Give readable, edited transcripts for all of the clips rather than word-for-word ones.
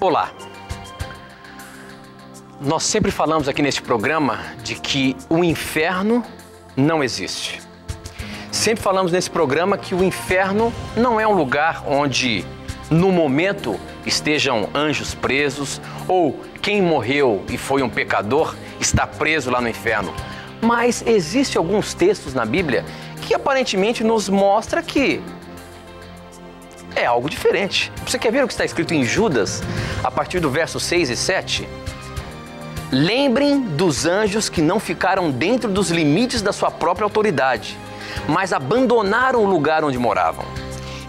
Olá! Nós sempre falamos aqui neste programa de que o inferno não existe. Sempre falamos nesse programa que o inferno não é um lugar onde, no momento, estejam anjos presos ou quem morreu e foi um pecador está preso lá no inferno. Mas existem alguns textos na Bíblia que aparentemente nos mostra que é algo diferente. Você quer ver o que está escrito em Judas, a partir do verso 6 e 7? Lembrem dos anjos que não ficaram dentro dos limites da sua própria autoridade, mas abandonaram o lugar onde moravam.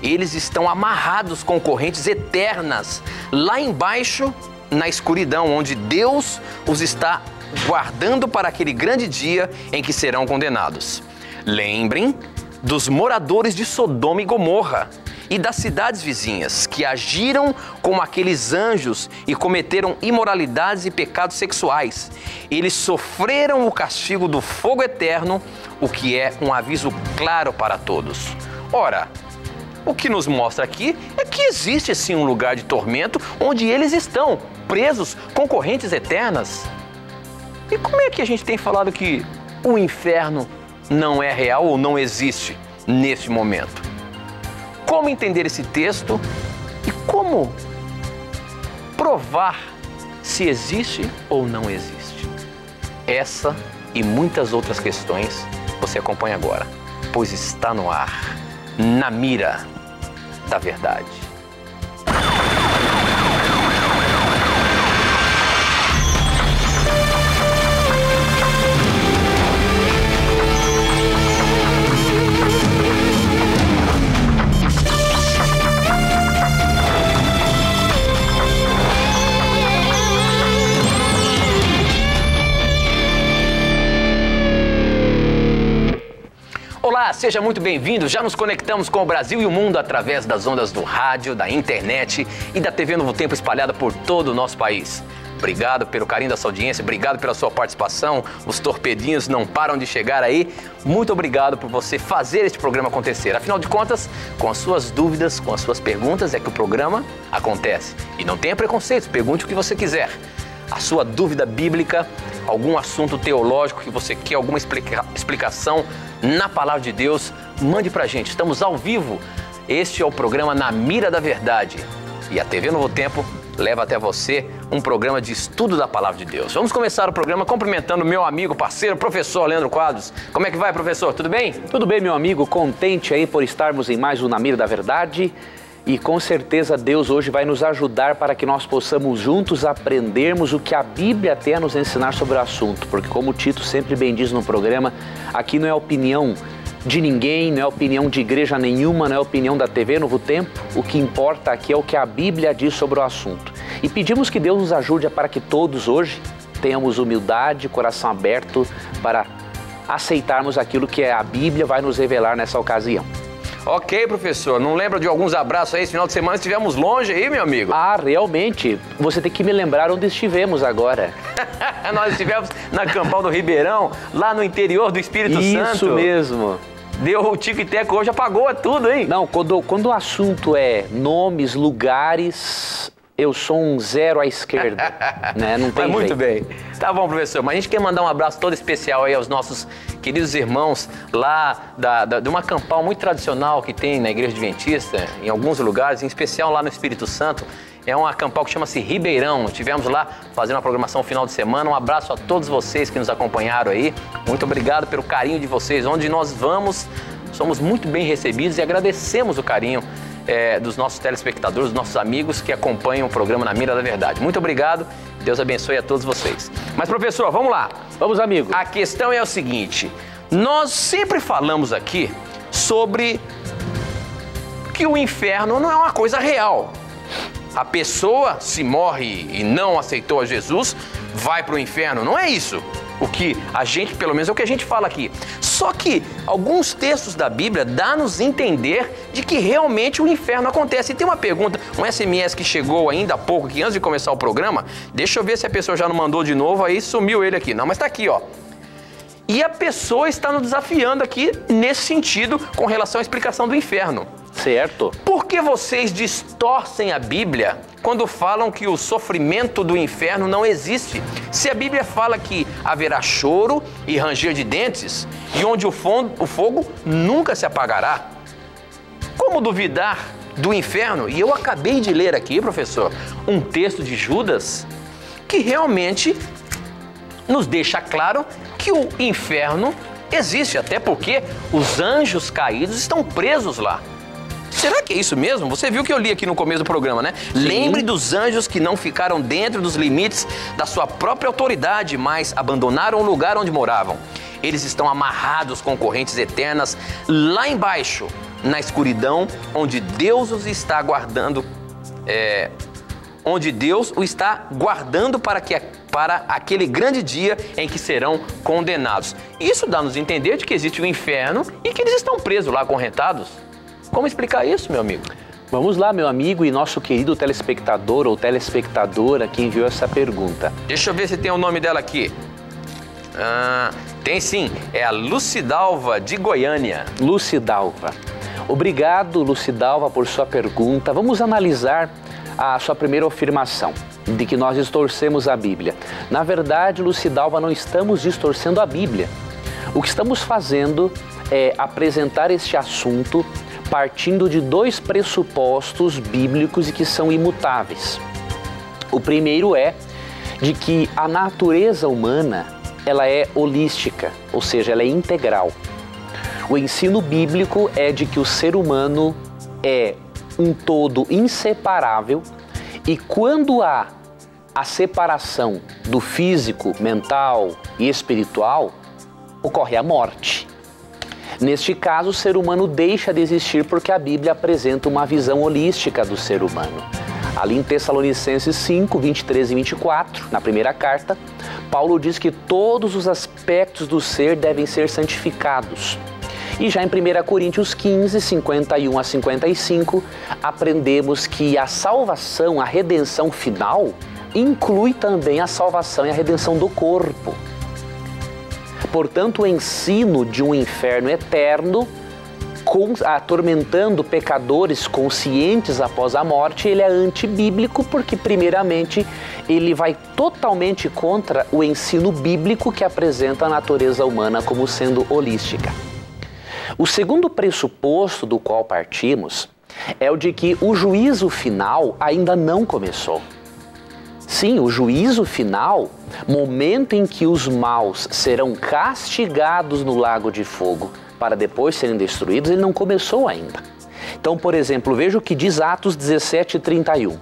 Eles estão amarrados com correntes eternas, lá embaixo, na escuridão, onde Deus os está guardando para aquele grande dia em que serão condenados. Lembrem dos moradores de Sodoma e Gomorra e das cidades vizinhas, que agiram como aqueles anjos e cometeram imoralidades e pecados sexuais. Eles sofreram o castigo do fogo eterno, o que é um aviso claro para todos. Ora, o que nos mostra aqui é que existe sim um lugar de tormento onde eles estão presos com correntes eternas. E como é que a gente tem falado que o inferno não é real ou não existe nesse momento? Como entender esse texto e como provar se existe ou não existe? Essa e muitas outras questões você acompanha agora, pois está no ar, na mira da verdade. Olá, seja muito bem-vindo. Já nos conectamos com o Brasil e o mundo através das ondas do rádio, da internet e da TV Novo Tempo espalhada por todo o nosso país. Obrigado pelo carinho da sua audiência, obrigado pela sua participação. Os torpedinhos não param de chegar aí. Muito obrigado por você fazer este programa acontecer. Afinal de contas, com as suas dúvidas, com as suas perguntas, é que o programa acontece. E não tenha preconceitos, pergunte o que você quiser. A sua dúvida bíblica, algum assunto teológico que você quer, alguma explicação na Palavra de Deus, mande pra gente. Estamos ao vivo. Este é o programa Na Mira da Verdade. E a TV Novo Tempo leva até você um programa de estudo da Palavra de Deus. Vamos começar o programa cumprimentando meu amigo, parceiro, professor Leandro Quadros. Como é que vai, professor? Tudo bem? Tudo bem, meu amigo. Contente aí por estarmos em mais um Na Mira da Verdade. E com certeza Deus hoje vai nos ajudar para que nós possamos juntos aprendermos o que a Bíblia tem a nos ensinar sobre o assunto. Porque como o Tito sempre bem diz no programa, aqui não é opinião de ninguém, não é opinião de igreja nenhuma, não é opinião da TV Novo Tempo. O que importa aqui é o que a Bíblia diz sobre o assunto. E pedimos que Deus nos ajude para que todos hoje tenhamos humildade, coração aberto para aceitarmos aquilo que a Bíblia vai nos revelar nessa ocasião. Ok, professor. Não lembra de alguns abraços aí? Esse final de semana estivemos longe aí, meu amigo. Ah, realmente. Você tem que me lembrar onde estivemos agora. Nós estivemos na Campal do Ribeirão, lá no interior do Espírito Santo. Isso mesmo. Deu o tico e teco hoje, apagou tudo, hein? Não, quando o assunto é nomes, lugares, eu sou um zero à esquerda, né? Não tem Mas muito jeito. bem. Tá bom, professor. Mas a gente quer mandar um abraço todo especial aí aos nossos queridos irmãos lá de uma campal muito tradicional que tem na Igreja Adventista, em alguns lugares, em especial lá no Espírito Santo. É uma campal que chama-se Ribeirão. Estivemos lá fazendo uma programação final de semana. Um abraço a todos vocês que nos acompanharam aí. Muito obrigado pelo carinho de vocês. Onde nós vamos, somos muito bem recebidos e agradecemos o carinho dos nossos telespectadores, dos nossos amigos que acompanham o programa Na Mira da Verdade. Muito obrigado, Deus abençoe a todos vocês. Mas, professor, vamos lá. Vamos, amigo. A questão é o seguinte, nós sempre falamos aqui sobre que o inferno não é uma coisa real. A pessoa, se morre e não aceitou a Jesus, vai para o inferno, não é isso. O que a gente, pelo menos é o que a gente fala aqui. Só que alguns textos da Bíblia dão-nos entender de que realmente o inferno acontece. E tem uma pergunta, um SMS que chegou ainda há pouco, aqui antes de começar o programa. Deixa eu ver se a pessoa já não mandou de novo, aí sumiu ele aqui. Não, mas tá aqui, ó. E a pessoa está nos desafiando aqui nesse sentido com relação à explicação do inferno. Certo. Por que vocês distorcem a Bíblia quando falam que o sofrimento do inferno não existe. Se a Bíblia fala que haverá choro e ranger de dentes, e onde o fogo nunca se apagará. Como duvidar do inferno? E eu acabei de ler aqui, professor, um texto de Judas que realmente nos deixa claro que o inferno existe, até porque os anjos caídos estão presos lá. Será que é isso mesmo? Você viu que eu li aqui no começo do programa, né? Sim. Lembre dos anjos que não ficaram dentro dos limites da sua própria autoridade, mas abandonaram o lugar onde moravam. Eles estão amarrados com correntes eternas lá embaixo, na escuridão, onde Deus os está guardando, onde Deus o está guardando para aquele grande dia em que serão condenados. Isso dá-nos a entender de que existe o inferno e que eles estão presos lá, acorrentados. Como explicar isso, meu amigo? Vamos lá, meu amigo e nosso querido telespectador ou telespectadora que enviou essa pergunta. Deixa eu ver se tem o nome dela aqui. Tem sim, é a Lucidalva de Goiânia. Lucidalva. Obrigado, Lucidalva, por sua pergunta. Vamos analisar a sua primeira afirmação, de que nós distorcemos a Bíblia. Na verdade, Lucidalva, não estamos distorcendo a Bíblia. O que estamos fazendo é apresentar este assunto partindo de dois pressupostos bíblicos e que são imutáveis. O primeiro é de que a natureza humana, ela é holística, ou seja, ela é integral. O ensino bíblico é de que o ser humano é um todo inseparável e quando há a separação do físico, mental e espiritual, ocorre a morte. Neste caso, o ser humano deixa de existir porque a Bíblia apresenta uma visão holística do ser humano. Ali em Tessalonicenses 5, 23 e 24, na primeira carta, Paulo diz que todos os aspectos do ser devem ser santificados. E já em 1 Coríntios 15, 51 a 55, aprendemos que a salvação, a redenção final, inclui também a salvação e a redenção do corpo. Portanto, o ensino de um inferno eterno, atormentando pecadores conscientes após a morte, ele é antibíblico porque, primeiramente, ele vai totalmente contra o ensino bíblico que apresenta a natureza humana como sendo holística. O segundo pressuposto do qual partimos é o de que o juízo final ainda não começou. Sim, o juízo final, momento em que os maus serão castigados no lago de fogo para depois serem destruídos, ele não começou ainda. Então, por exemplo, veja o que diz Atos 17, 31.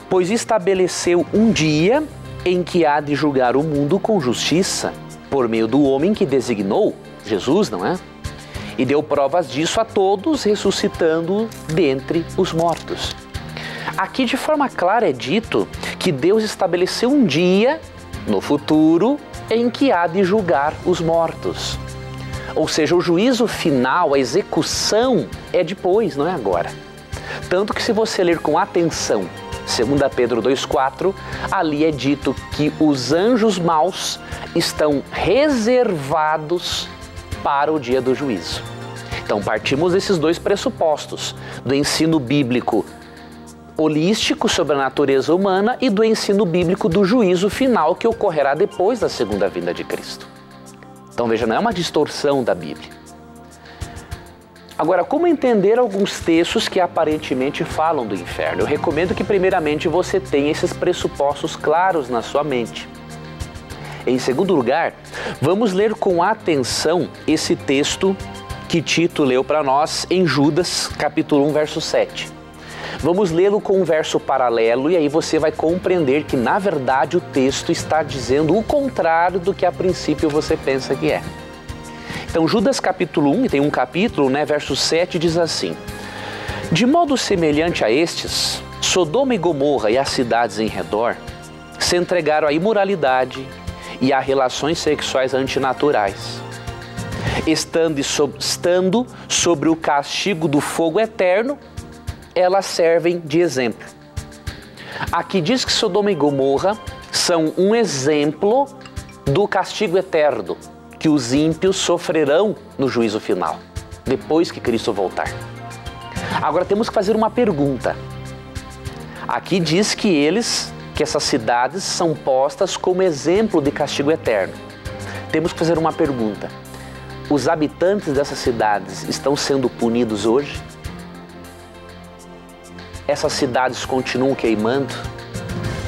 Pois estabeleceu um dia em que há de julgar o mundo com justiça, por meio do homem que designou, Jesus, não é? E deu provas disso a todos, ressuscitando dentre os mortos. Aqui de forma clara é dito que Deus estabeleceu um dia no futuro em que há de julgar os mortos. Ou seja, o juízo final, a execução é depois, não é agora. Tanto que se você ler com atenção 2 Pedro 2,4, ali é dito que os anjos maus estão reservados para o dia do juízo. Então partimos desses dois pressupostos, do ensino bíblico holístico sobre a natureza humana e do ensino bíblico do juízo final que ocorrerá depois da segunda vinda de Cristo. Então veja, não é uma distorção da Bíblia. Agora, como entender alguns textos que aparentemente falam do inferno? Eu recomendo que primeiramente você tenha esses pressupostos claros na sua mente. Em segundo lugar, vamos ler com atenção esse texto que Tito leu para nós em Judas, capítulo 1, verso 7. Vamos lê-lo com um verso paralelo e aí você vai compreender que, na verdade, o texto está dizendo o contrário do que a princípio você pensa que é. Então, Judas capítulo 1, tem um capítulo, verso 7, diz assim: de modo semelhante a estes, Sodoma e Gomorra e as cidades em redor se entregaram à imoralidade e a relações sexuais antinaturais, estando sobre o castigo do fogo eterno. Elas servem de exemplo. Aqui diz que Sodoma e Gomorra são um exemplo do castigo eterno que os ímpios sofrerão no juízo final, depois que Cristo voltar. Agora temos que fazer uma pergunta. Aqui diz que essas cidades são postas como exemplo de castigo eterno. Temos que fazer uma pergunta. Os habitantes dessas cidades estão sendo punidos hoje? Essas cidades continuam queimando?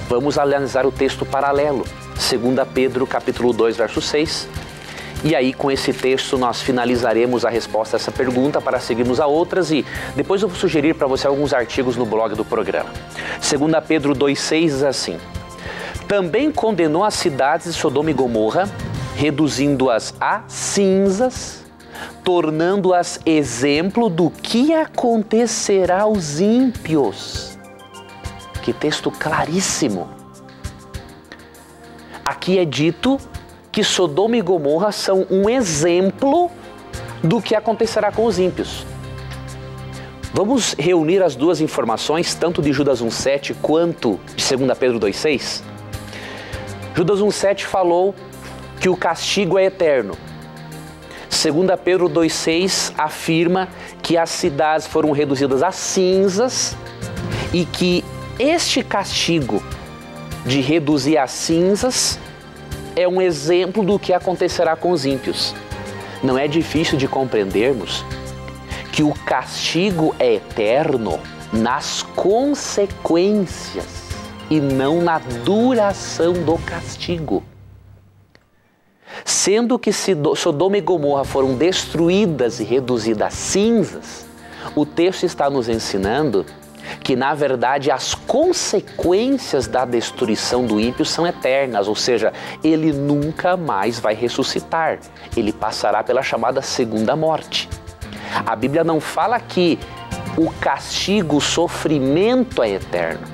Vamos analisar o texto paralelo, 2 Pedro capítulo 2, verso 6. E aí, com esse texto, nós finalizaremos a resposta a essa pergunta para seguirmos a outras e depois eu vou sugerir para você alguns artigos no blog do programa. 2 Pedro 2,6 diz assim: também condenou as cidades de Sodoma e Gomorra, reduzindo-as a cinzas, tornando-as exemplo do que acontecerá aos ímpios. Que texto claríssimo! Aqui é dito que Sodoma e Gomorra são um exemplo do que acontecerá com os ímpios. Vamos reunir as duas informações, tanto de Judas 1,7 quanto de 2 Pedro 2,6? Judas 1,7 falou que o castigo é eterno. 2 Pedro 2,6 afirma que as cidades foram reduzidas a cinzas e que este castigo de reduzir a cinzas é um exemplo do que acontecerá com os ímpios. Não é difícil de compreendermos que o castigo é eterno nas consequências e não na duração do castigo. Sendo que Sodoma e Gomorra foram destruídas e reduzidas a cinzas, o texto está nos ensinando que, na verdade, as consequências da destruição do ímpio são eternas, ou seja, ele nunca mais vai ressuscitar, ele passará pela chamada segunda morte. A Bíblia não fala que o castigo, o sofrimento é eterno,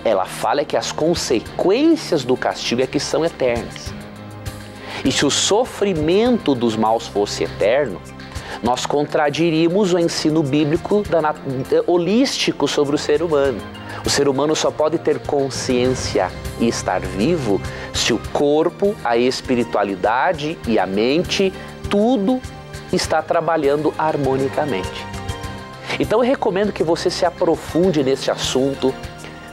ela fala que as consequências do castigo é que são eternas. E se o sofrimento dos maus fosse eterno, nós contradiríamos o ensino bíblico holístico sobre o ser humano. O ser humano só pode ter consciência e estar vivo se o corpo, a espiritualidade e a mente, tudo está trabalhando harmonicamente. Então eu recomendo que você se aprofunde nesse assunto,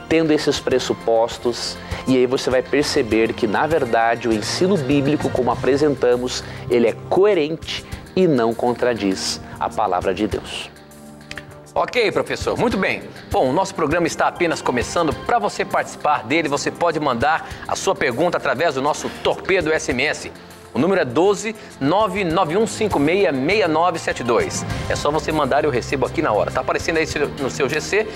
tendo esses pressupostos, e aí você vai perceber que, na verdade, o ensino bíblico, como apresentamos, ele é coerente e não contradiz a palavra de Deus. Ok, professor, muito bem. Bom, o nosso programa está apenas começando. Para você participar dele, você pode mandar a sua pergunta através do nosso Torpedo SMS. O número é 12991566972. É só você mandar e eu recebo aqui na hora. Tá aparecendo aí no seu GC,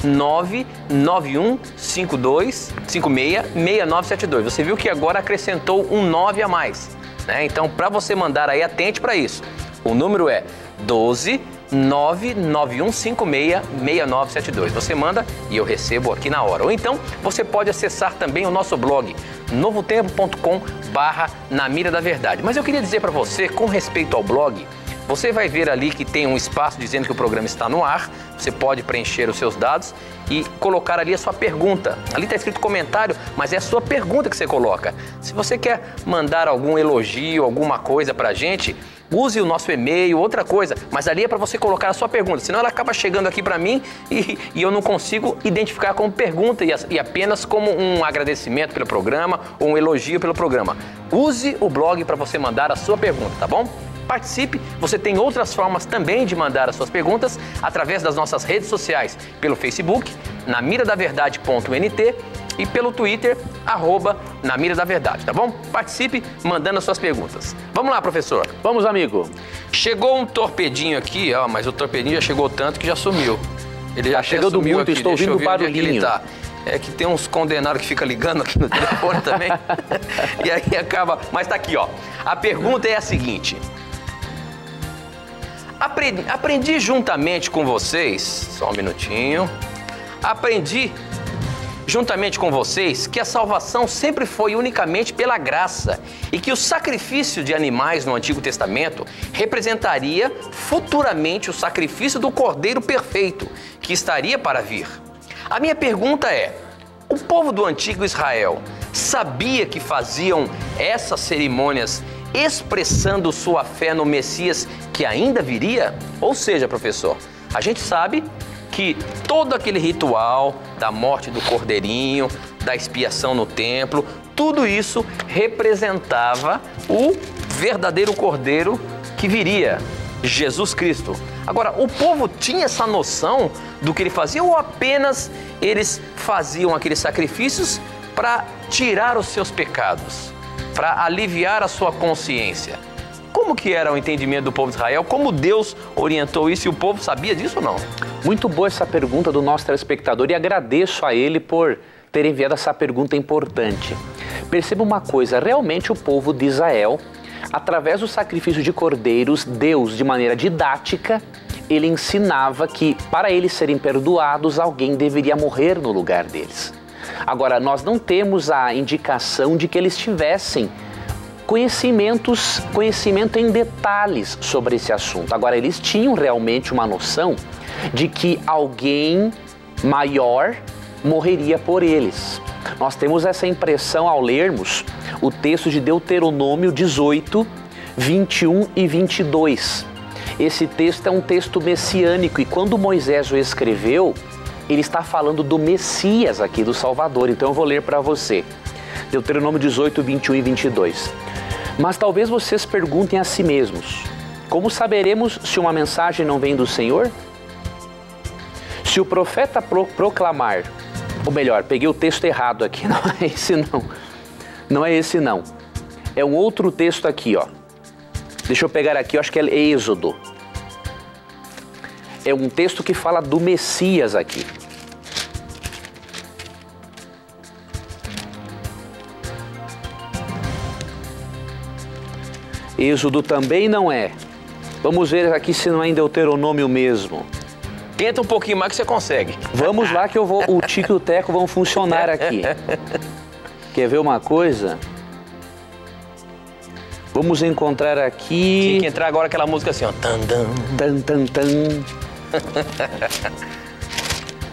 12991566972. Você viu que agora acrescentou um 9 a mais, né? Então, para você mandar aí, atente para isso. O número é 12991566972. Você manda e eu recebo aqui na hora. Ou então, você pode acessar também o nosso blog, novotempo.com/Na Mira da Verdade. Mas eu queria dizer para você, com respeito ao blog, você vai ver ali que tem um espaço dizendo que o programa está no ar. Você pode preencher os seus dados e colocar ali a sua pergunta. Ali está escrito comentário, mas é a sua pergunta que você coloca. Se você quer mandar algum elogio, alguma coisa para a gente, use o nosso e-mail, outra coisa, mas ali é para você colocar a sua pergunta, senão ela acaba chegando aqui para mim e eu não consigo identificar como pergunta e apenas como um agradecimento pelo programa ou um elogio pelo programa. Use o blog para você mandar a sua pergunta, tá bom? Participe, você tem outras formas também de mandar as suas perguntas através das nossas redes sociais, pelo Facebook, namiradaverdade.nt e pelo Twitter, @namiradaverdade, tá bom? Participe mandando as suas perguntas. Vamos lá, professor. Vamos, amigo. Chegou um torpedinho aqui, ó, mas o torpedinho já chegou tanto que já sumiu. Ele já chegando sumiu muito, aqui. estou ouvindo Deixa eu ver onde é que ele barulhinho. tá. É que tem uns condenados que ficam ligando aqui no telefone também. E aí acaba... Mas tá aqui, ó. A pergunta é a seguinte. Aprendi juntamente com vocês... Só um minutinho. Aprendi juntamente com vocês que a salvação sempre foi unicamente pela graça e que o sacrifício de animais no Antigo Testamento representaria futuramente o sacrifício do Cordeiro perfeito que estaria para vir. A minha pergunta é: o povo do antigo Israel sabia que faziam essas cerimônias expressando sua fé no Messias que ainda viria? Ou seja, professor, a gente sabe que todo aquele ritual da morte do cordeirinho, da expiação no templo, tudo isso representava o verdadeiro cordeiro que viria, Jesus Cristo. Agora, o povo tinha essa noção do que ele fazia ou apenas eles faziam aqueles sacrifícios para tirar os seus pecados, para aliviar a sua consciência? Como que era o entendimento do povo de Israel? Como Deus orientou isso e o povo sabia disso ou não? Muito boa essa pergunta do nosso telespectador e agradeço a ele por ter enviado essa pergunta importante. Perceba uma coisa, realmente o povo de Israel, através do sacrifício de cordeiros, Deus, de maneira didática, ele ensinava que para eles serem perdoados, alguém deveria morrer no lugar deles. Agora, nós não temos a indicação de que eles tivessem conhecimento em detalhes sobre esse assunto. Agora, eles tinham realmente uma noção de que alguém maior morreria por eles. Nós temos essa impressão ao lermos o texto de Deuteronômio 18, 21 e 22. Esse texto é um texto messiânico e quando Moisés o escreveu, ele está falando do Messias aqui, do Salvador. Então eu vou ler para você. Deuteronômio 18, 21 e 22. Mas talvez vocês perguntem a si mesmos, como saberemos se uma mensagem não vem do Senhor? Se o profeta proclamar, ou melhor, peguei o texto errado aqui, não é esse não. Não é esse não. É um outro texto aqui, ó. Deixa eu pegar aqui, eu acho que é Êxodo. É um texto que fala do Messias aqui. Êxodo também não é. Vamos ver aqui se não é em Deuteronômio mesmo. Tenta um pouquinho mais que você consegue. Vamos lá que eu vou, o Tico e o Teco vão funcionar aqui. Quer ver uma coisa? Vamos encontrar aqui... Tinha que entrar agora aquela música assim, ó. Tan, tan, tan, tan, tan.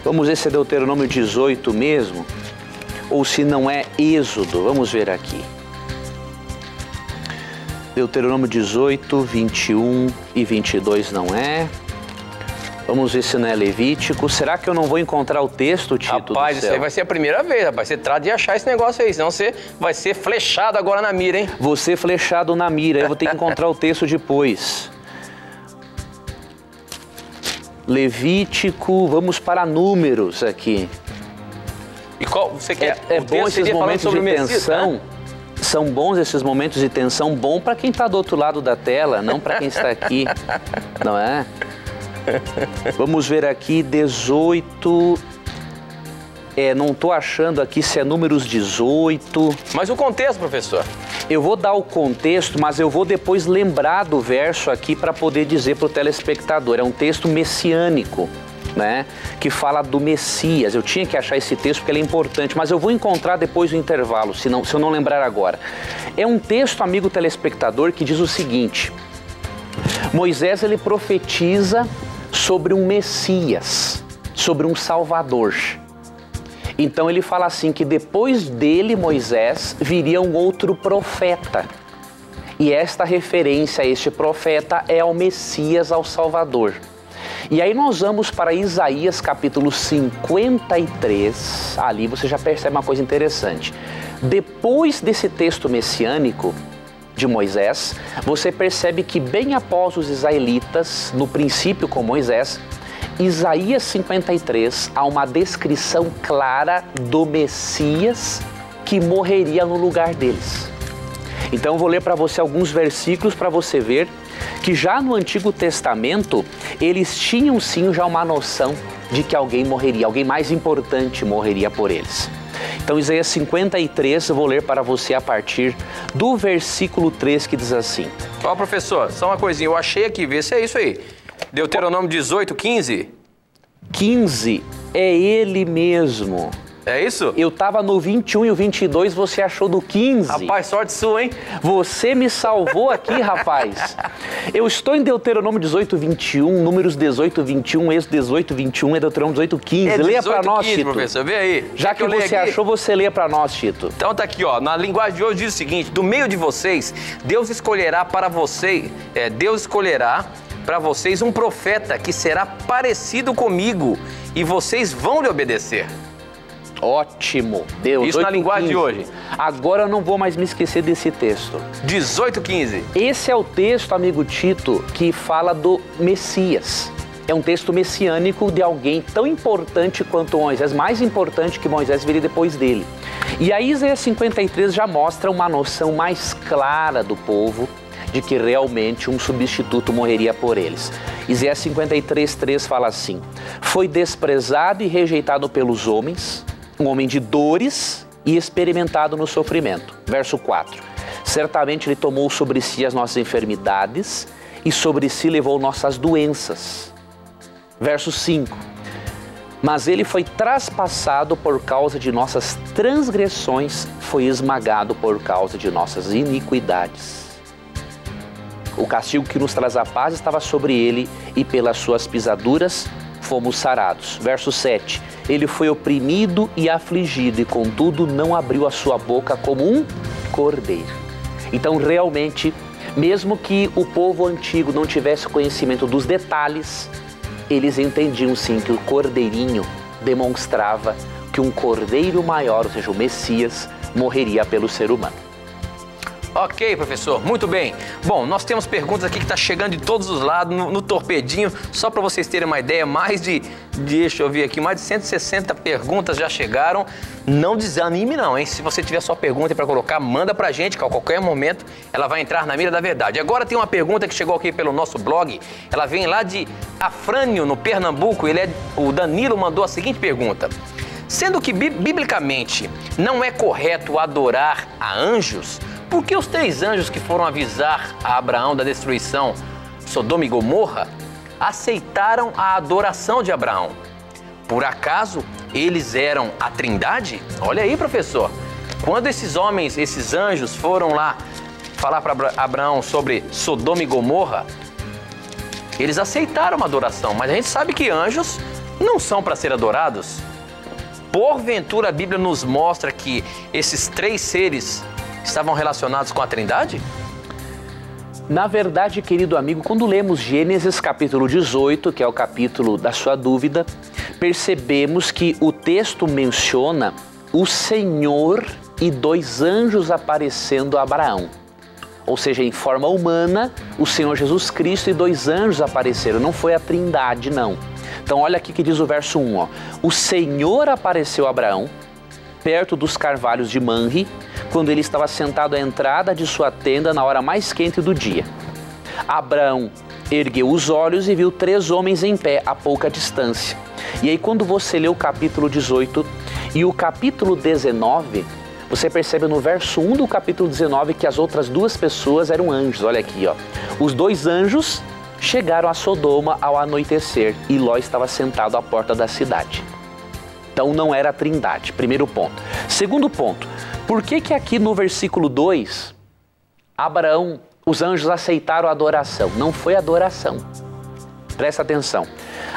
Vamos ver se é Deuteronômio 18 mesmo, ou se não é Êxodo. Vamos ver aqui. Deuteronômio 18, 21 e 22 não é. Vamos ver se não é Levítico. Será que eu não vou encontrar o texto, Tito? Rapaz, isso aí vai ser a primeira vez, rapaz. Você trata de achar esse negócio aí, senão você vai ser flechado agora na mira, hein? Você flechado na mira, eu vou ter que encontrar o texto depois. Levítico, vamos para Números aqui. E qual você quer? É bom esses momentos de tensão. Né? São bons esses momentos de tensão, bom para quem está do outro lado da tela, não para quem está aqui, não é? Vamos ver aqui, 18... não estou achando aqui se é Números 18. Mas o contexto, professor? Eu vou dar o contexto, mas eu vou depois lembrar do verso aqui para poder dizer para o telespectador. É um texto messiânico, né? Que fala do Messias. Eu tinha que achar esse texto porque ele é importante, mas eu vou encontrar depois do intervalo, se eu não lembrar agora. É um texto, amigo telespectador, que diz o seguinte: Moisés, ele profetiza sobre um Messias, sobre um Salvador. Então ele fala assim que depois dele, Moisés, viria um outro profeta. E esta referência a este profeta é ao Messias, ao Salvador. E aí nós vamos para Isaías capítulo 53, ali você já percebe uma coisa interessante. Depois desse texto messiânico de Moisés, você percebe que bem após os israelitas, no princípio com Moisés, Isaías 53, há uma descrição clara do Messias que morreria no lugar deles. Então eu vou ler para você alguns versículos para você ver que já no Antigo Testamento eles tinham sim já uma noção de que alguém morreria, alguém mais importante morreria por eles. Então Isaías 53, eu vou ler para você a partir do versículo 3 que diz assim. Ó, professor, só uma coisinha, eu achei aqui, vê se é isso aí. Deuteronômio 18, 15? 15, é ele mesmo. É isso? Eu tava no 21 e o 22, você achou do 15. Rapaz, sorte sua, hein? Você me salvou aqui, rapaz. Eu estou em Deuteronômio 18, 21, Números 18, 21, Êxodo 18, 21, é Deuteronômio 18, 15. É 18, leia pra nós, 15, Tito. Professor, vê aí. Já que você achou, você leia pra nós, Tito. Então tá aqui, ó, na linguagem de hoje diz o seguinte: do meio de vocês, Deus escolherá para para vocês um profeta que será parecido comigo e vocês vão lhe obedecer. Ótimo, Deus. Isso 8, na linguagem 15. De hoje. Agora eu não vou mais me esquecer desse texto. 18:15. Esse é o texto, amigo Tito, que fala do Messias. É um texto messiânico de alguém tão importante quanto Moisés, mais importante que Moisés, viria depois dele. E aí Isaías 53 já mostra uma noção mais clara do povo de que realmente um substituto morreria por eles. Isaías 53:3 fala assim: foi desprezado e rejeitado pelos homens, um homem de dores e experimentado no sofrimento. Verso 4: certamente ele tomou sobre si as nossas enfermidades e sobre si levou nossas doenças. Verso 5: mas ele foi traspassado por causa de nossas transgressões, foi esmagado por causa de nossas iniquidades. O castigo que nos traz a paz estava sobre ele e pelas suas pisaduras fomos sarados. Verso 7: ele foi oprimido e afligido e contudo não abriu a sua boca como um cordeiro. Então realmente, mesmo que o povo antigo não tivesse conhecimento dos detalhes, eles entendiam sim que o cordeirinho demonstrava que um cordeiro maior, ou seja, o Messias, morreria pelo ser humano. Ok, professor, muito bem. Bom, nós temos perguntas aqui que estão chegando de todos os lados, no torpedinho. Só para vocês terem uma ideia, deixa eu ver aqui, mais de 160 perguntas já chegaram. Não desanime não, hein? Se você tiver sua pergunta para colocar, manda pra gente, que a qualquer momento ela vai entrar na mira da verdade. Agora tem uma pergunta que chegou aqui pelo nosso blog, ela vem lá de Afrânio, no Pernambuco. O Danilo mandou a seguinte pergunta: sendo que biblicamente não é correto adorar a anjos, por que os 3 anjos que foram avisar a Abraão da destruição de Sodoma e Gomorra aceitaram a adoração de Abraão? Por acaso eles eram a Trindade? Olha aí, professor. Quando esses anjos foram lá falar para Abraão sobre Sodoma e Gomorra, eles aceitaram uma adoração, mas a gente sabe que anjos não são para ser adorados. Porventura a Bíblia nos mostra que esses 3 seres estavam relacionados com a Trindade? Na verdade, querido amigo, quando lemos Gênesis capítulo 18, que é o capítulo da sua dúvida, percebemos que o texto menciona o Senhor e 2 anjos aparecendo a Abraão. Ou seja, em forma humana, o Senhor Jesus Cristo e 2 anjos apareceram, não foi a Trindade, não. Então olha aqui que diz o verso 1, ó. O Senhor apareceu a Abraão perto dos carvalhos de Manre, quando ele estava sentado à entrada de sua tenda na hora mais quente do dia. Abraão ergueu os olhos e viu 3 homens em pé a pouca distância. E aí quando você lê o capítulo 18 e o capítulo 19, você percebe no verso 1 do capítulo 19 que as outras 2 pessoas eram anjos. Olha aqui, ó. Os 2 anjos chegaram a Sodoma ao anoitecer e Ló estava sentado à porta da cidade. Então não era a Trindade, primeiro ponto. Segundo ponto, por que aqui no versículo 2, Abraão, os anjos aceitaram a adoração? Não foi adoração. Presta atenção.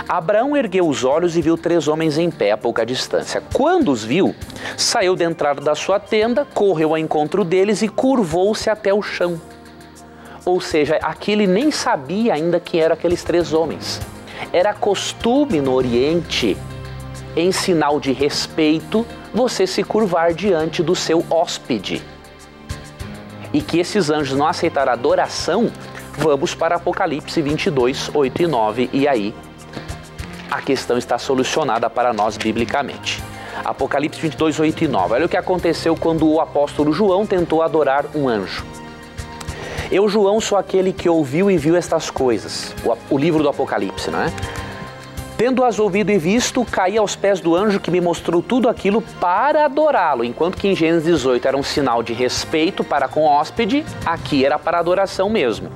Abraão ergueu os olhos e viu 3 homens em pé a pouca distância. Quando os viu, saiu da entrada da sua tenda, correu ao encontro deles e curvou-se até o chão. Ou seja, aqui ele nem sabia ainda quem eram aqueles 3 homens. Era costume no Oriente, em sinal de respeito, você se curvar diante do seu hóspede. E que esses anjos não aceitaram a adoração, vamos para Apocalipse 22, 8 e 9, e aí a questão está solucionada para nós biblicamente. Apocalipse 22, 8 e 9. Olha o que aconteceu quando o apóstolo João tentou adorar um anjo. Eu, João, sou aquele que ouviu e viu estas coisas. O livro do Apocalipse, não é? Tendo-as ouvido e visto, caí aos pés do anjo que me mostrou tudo aquilo para adorá-lo. Enquanto que em Gênesis 18 era um sinal de respeito para com o hóspede, aqui era para adoração mesmo.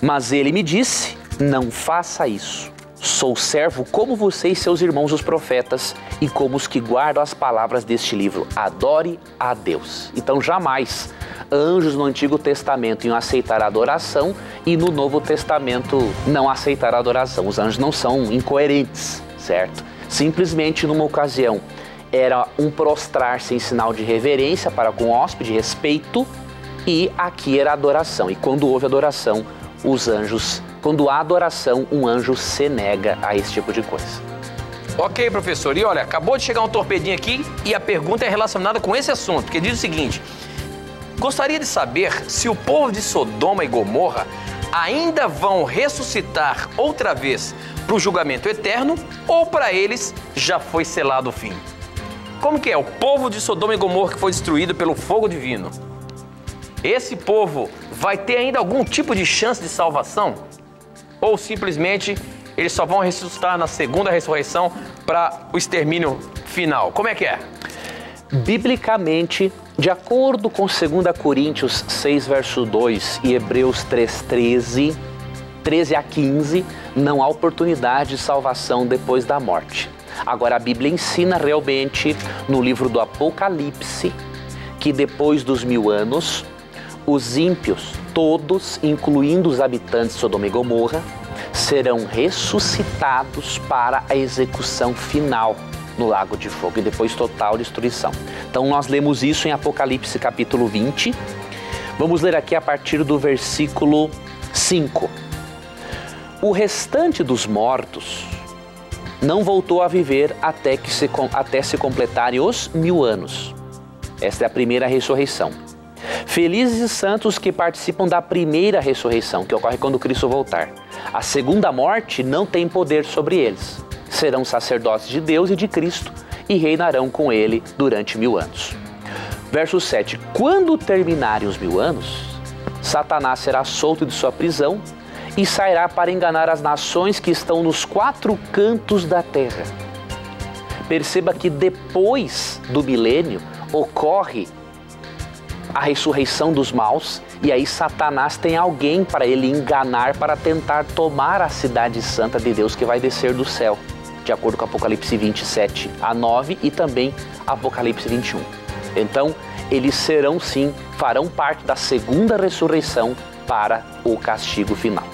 Mas ele me disse, não faça isso. Sou servo como você e seus irmãos os profetas e como os que guardam as palavras deste livro. Adore a Deus. Então jamais anjos no Antigo Testamento iam aceitar a adoração e no Novo Testamento não aceitar a adoração. Os anjos não são incoerentes, certo? Simplesmente numa ocasião era um prostrar-se em sinal de reverência para com o hóspede, respeito, e aqui era adoração. E quando houve adoração, os anjos, quando há adoração, um anjo se nega a esse tipo de coisa. Ok, professor. E olha, acabou de chegar um torpedinho aqui e a pergunta é relacionada com esse assunto, porque diz o seguinte: gostaria de saber se o povo de Sodoma e Gomorra ainda vão ressuscitar outra vez para o julgamento eterno ou para eles já foi selado o fim? Como que é? O povo de Sodoma e Gomorra que foi destruído pelo fogo divino, esse povo vai ter ainda algum tipo de chance de salvação? Ou simplesmente eles só vão ressuscitar na segunda ressurreição para o extermínio final? Como é que é? Biblicamente, de acordo com 2 Coríntios 6, verso 2 e Hebreus 3, 13 a 15, não há oportunidade de salvação depois da morte. Agora, a Bíblia ensina realmente no livro do Apocalipse que depois dos 1000 anos, os ímpios, todos, incluindo os habitantes de Sodoma e Gomorra, serão ressuscitados para a execução final no lago de fogo e depois total destruição. Então nós lemos isso em Apocalipse capítulo 20. Vamos ler aqui a partir do versículo 5. O restante dos mortos não voltou a viver até se completarem os 1000 anos. Esta é a primeira ressurreição. Felizes e santos que participam da primeira ressurreição, que ocorre quando Cristo voltar. A segunda morte não tem poder sobre eles. Serão sacerdotes de Deus e de Cristo e reinarão com ele durante 1000 anos. Verso 7. Quando terminarem os 1000 anos, Satanás será solto de sua prisão e sairá para enganar as nações que estão nos 4 cantos da terra. Perceba que depois do milênio ocorre a ressurreição dos maus e aí Satanás tem alguém para ele enganar, para tentar tomar a cidade santa de Deus que vai descer do céu, de acordo com Apocalipse 27 a 9 e também Apocalipse 21. Então, eles serão sim, farão parte da segunda ressurreição para o castigo final.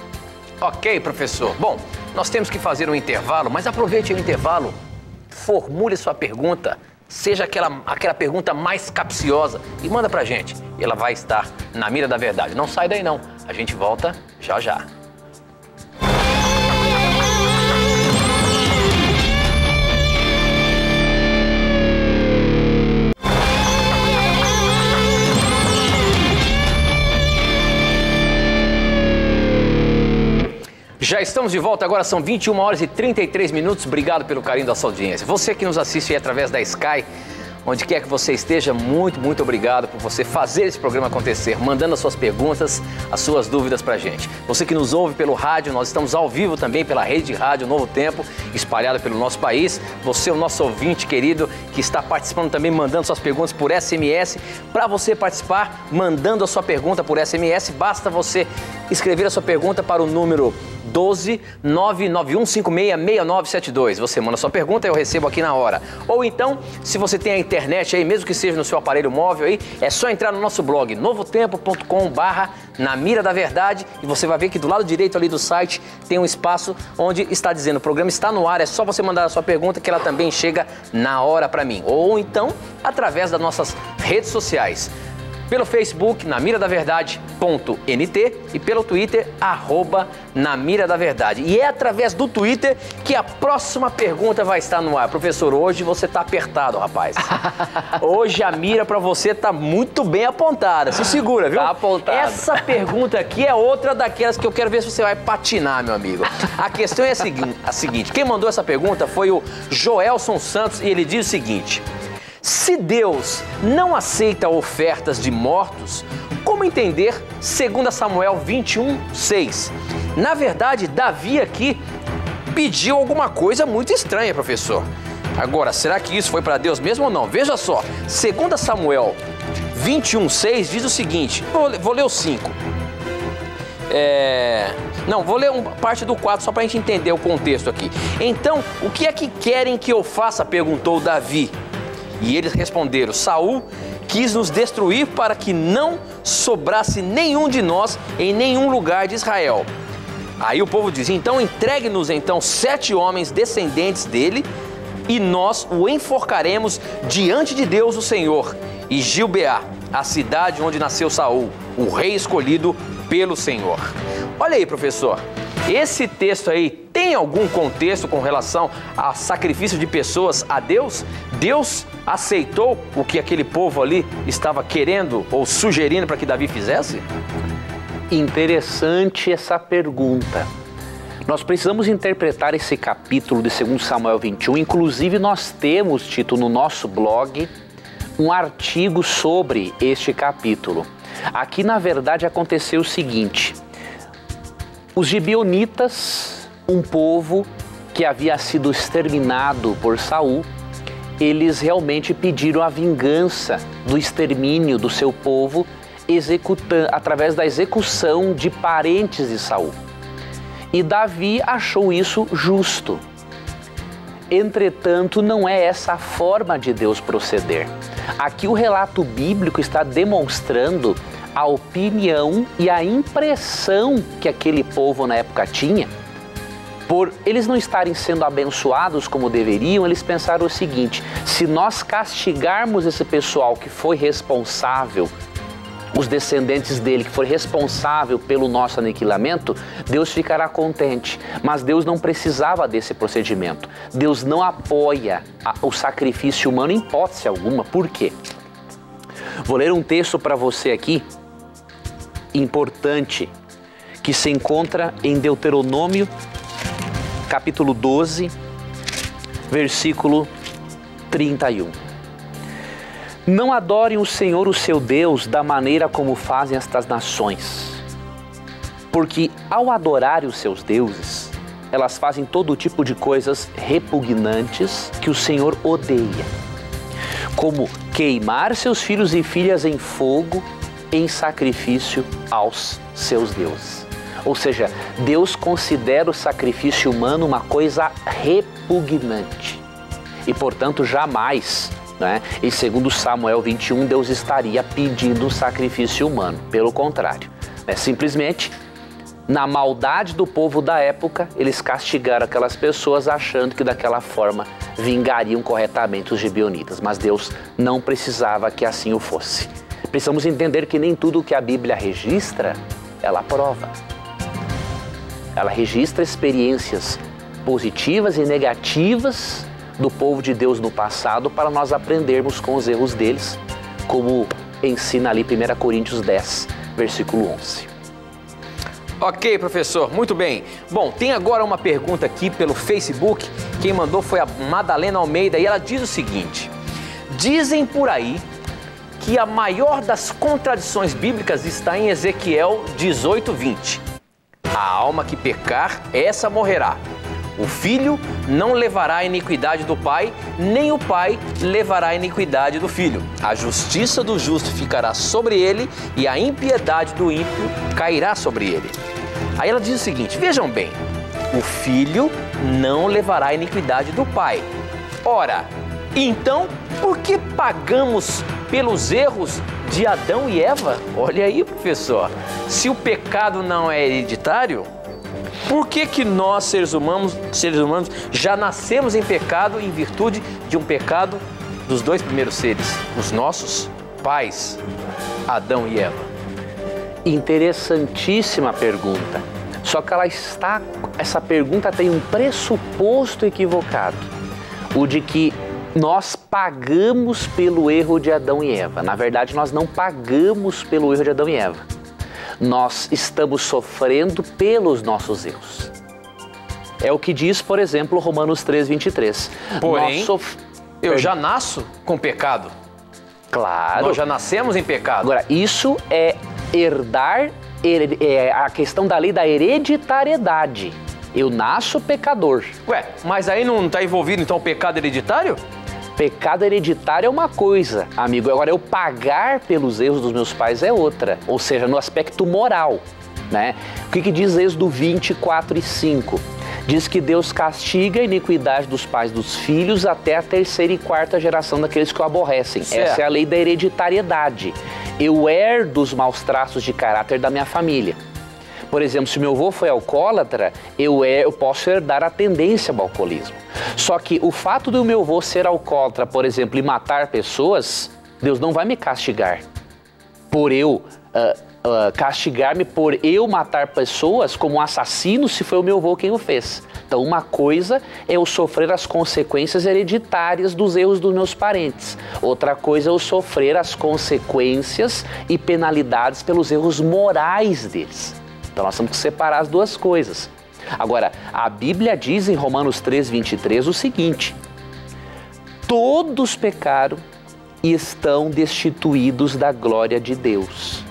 Ok, professor. Bom, nós temos que fazer um intervalo, mas aproveite o intervalo, formule sua pergunta, seja aquela pergunta mais capciosa e manda pra gente. E ela vai estar na mira da verdade. Não sai daí não, a gente volta já já. Já estamos de volta, agora são 21 horas e 33 minutos. Obrigado pelo carinho da sua audiência. Você que nos assiste aí através da Sky, onde quer que você esteja, muito obrigado por você fazer esse programa acontecer, mandando as suas perguntas, as suas dúvidas pra gente. Você que nos ouve pelo rádio, nós estamos ao vivo também pela rede de rádio Novo Tempo, espalhada pelo nosso país. Você, o nosso ouvinte querido, que está participando também, mandando suas perguntas por SMS. Para você participar, mandando a sua pergunta por SMS, basta você escrever a sua pergunta para o número 12-99156-6972. Você manda sua pergunta e eu recebo aqui na hora. Ou então, se você tem a internet aí, mesmo que seja no seu aparelho móvel aí, é só entrar no nosso blog, novotempo.com/Na Mira da Verdade, e você vai ver que do lado direito ali do site tem um espaço onde está dizendo o programa está no ar. É só você mandar a sua pergunta que ela também chega na hora para mim. Ou então, através das nossas redes sociais. Pelo Facebook, namiradaverdade.nt e pelo Twitter, @namiradaverdade. E é através do Twitter que a próxima pergunta vai estar no ar. Professor, hoje você tá apertado, rapaz. Hoje a mira pra você tá muito bem apontada. Se segura, viu? Tá apontada. Essa pergunta aqui é outra daquelas que eu quero ver se você vai patinar, meu amigo. A questão é a seguinte. Quem mandou essa pergunta foi o Joelson Santos e ele diz o seguinte: se Deus não aceita ofertas de mortos, como entender 2 Samuel 21:6? Na verdade, Davi aqui pediu alguma coisa muito estranha, professor. Agora, será que isso foi para Deus mesmo ou não? Veja só, 2 Samuel 21:6 diz o seguinte, vou ler o 5. Não, vou ler parte do 4 só para a gente entender o contexto aqui. Então, o que é que querem que eu faça? Perguntou Davi. E eles responderam: Saul quis nos destruir para que não sobrasse nenhum de nós em nenhum lugar de Israel. Aí o povo diz: então entregue-nos então 7 homens descendentes dele e nós o enforcaremos diante de Deus o Senhor e Gilbeá, a cidade onde nasceu Saul, o rei escolhido pelo Senhor. Olha aí, professor, esse texto aí tem algum contexto com relação a sacrifício de pessoas a Deus? Deus aceitou o que aquele povo ali estava querendo ou sugerindo para que Davi fizesse? Interessante essa pergunta. Nós precisamos interpretar esse capítulo de 2 Samuel 21. Inclusive, nós temos, Tito, no nosso blog, um artigo sobre este capítulo. Aqui, na verdade, aconteceu o seguinte: os gibeonitas, um povo que havia sido exterminado por Saul, eles realmente pediram a vingança do extermínio do seu povo, através da execução de parentes de Saul. E Davi achou isso justo. Entretanto, não é essa a forma de Deus proceder. Aqui o relato bíblico está demonstrando a opinião e a impressão que aquele povo na época tinha. Por eles não estarem sendo abençoados como deveriam, eles pensaram o seguinte: se nós castigarmos esse pessoal que foi responsável, os descendentes dele, que foi responsável pelo nosso aniquilamento, Deus ficará contente. Mas Deus não precisava desse procedimento. Deus não apoia o sacrifício humano em hipótese alguma. Por quê? Vou ler um texto para você aqui, importante, que se encontra em Deuteronômio, capítulo 12, versículo 31. Não adorem o Senhor, o seu Deus, da maneira como fazem estas nações, porque ao adorarem os seus deuses, elas fazem todo tipo de coisas repugnantes que o Senhor odeia, como queimar seus filhos e filhas em fogo em sacrifício aos seus deuses. Ou seja, Deus considera o sacrifício humano uma coisa repugnante e, portanto, jamais, em 2 Samuel 21, Deus estaria pedindo um sacrifício humano. Pelo contrário, simplesmente, na maldade do povo da época, eles castigaram aquelas pessoas achando que daquela forma vingariam corretamente os gibeonitas. Mas Deus não precisava que assim o fosse. Precisamos entender que nem tudo que a Bíblia registra, ela aprova. Ela registra experiências positivas e negativas do povo de Deus no passado, para nós aprendermos com os erros deles, como ensina ali 1 Coríntios 10, versículo 11. Ok, professor, muito bem. Bom, tem agora uma pergunta aqui pelo Facebook. Quem mandou foi a Madalena Almeida e ela diz o seguinte: dizem por aí que a maior das contradições bíblicas está em Ezequiel 18:20. A alma que pecar, essa morrerá. O filho não levará a iniquidade do pai, nem o pai levará a iniquidade do filho. A justiça do justo ficará sobre ele e a impiedade do ímpio cairá sobre ele. Aí ela diz o seguinte: vejam bem, o filho não levará a iniquidade do pai. Ora, então, por que pagamos pelos erros de Adão e Eva? Olha aí, professor, se o pecado não é hereditário, por que nós, seres humanos, já nascemos em pecado em virtude de um pecado dos dois primeiros seres, os nossos pais, Adão e Eva? Interessantíssima pergunta. Só que essa pergunta tem um pressuposto equivocado, o de que nós pagamos pelo erro de Adão e Eva. Na verdade, nós não pagamos pelo erro de Adão e Eva. Nós estamos sofrendo pelos nossos erros. É o que diz, por exemplo, Romanos 3:23. Porém, eu já nasço com pecado. Claro. Nós já nascemos em pecado. Agora, isso é herdar, a questão da lei da hereditariedade. Eu nasço pecador. Ué, mas aí não está envolvido então o pecado hereditário? Pecado hereditário é uma coisa, amigo. Agora, eu pagar pelos erros dos meus pais é outra. Ou seja, no aspecto moral, né? O que diz Êxodo 24:5? Diz que Deus castiga a iniquidade dos pais dos filhos até a 3ª e 4ª geração daqueles que o aborrecem. Certo. Essa é a lei da hereditariedade. Eu herdo os maus traços de caráter da minha família. Por exemplo, se meu avô foi alcoólatra, eu posso herdar a tendência ao alcoolismo. Só que o fato do meu avô ser alcoólatra, por exemplo, e matar pessoas, Deus não vai me castigar por eu castigar-me por eu matar pessoas como um assassino se foi o meu avô quem o fez. Então uma coisa é eu sofrer as consequências hereditárias dos erros dos meus parentes. Outra coisa é eu sofrer as consequências e penalidades pelos erros morais deles. Então nós temos que separar as duas coisas. Agora, a Bíblia diz em Romanos 3:23 o seguinte: todos pecaram e estão destituídos da glória de Deus.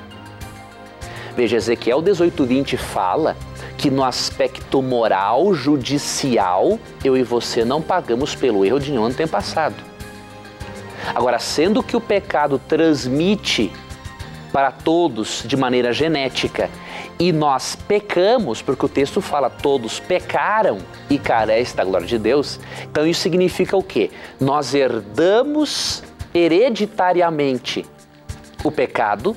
Veja, Ezequiel 18:20 fala que no aspecto moral, judicial, eu e você não pagamos pelo erro de nenhum antepassado. Agora, sendo que o pecado transmite para todos de maneira genética e nós pecamos, porque o texto fala todos pecaram e carecem da glória de Deus, então isso significa o quê? Nós herdamos hereditariamente o pecado